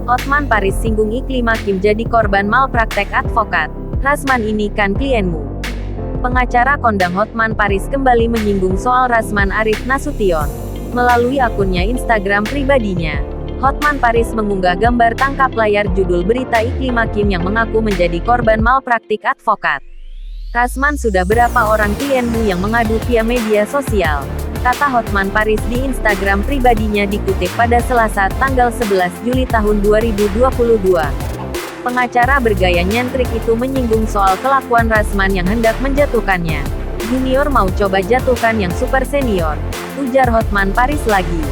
Hotman Paris singgung iklim Hakim jadi korban malpraktek advokat. Rasman ini kan klienmu. Pengacara kondang Hotman Paris kembali menyinggung soal Rasman Arif Nasution. Melalui akunnya Instagram pribadinya, Hotman Paris mengunggah gambar tangkap layar judul berita iklim Hakim yang mengaku menjadi korban malpraktik advokat. Rasman, sudah berapa orang klienmu yang mengadu via media sosial? Kata Hotman Paris di Instagram pribadinya dikutip pada Selasa tanggal 11 Juli tahun 2022. Pengacara bergaya nyentrik itu menyinggung soal kelakuan Rasman yang hendak menjatuhkannya. Junior mau coba jatuhkan yang super senior, ujar Hotman Paris lagi.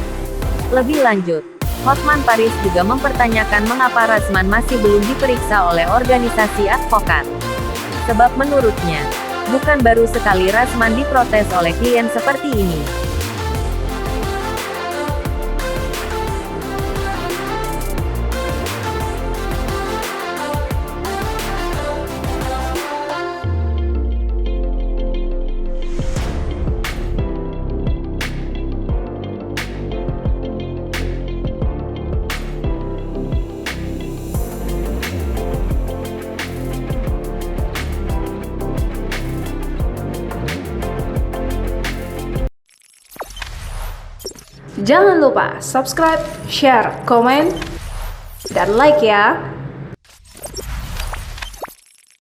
Lebih lanjut, Hotman Paris juga mempertanyakan mengapa Rasman masih belum diperiksa oleh organisasi advokat. Sebab menurutnya, bukan baru sekali Rasman diprotes oleh klien seperti ini. Jangan lupa subscribe, share, komen, dan like ya.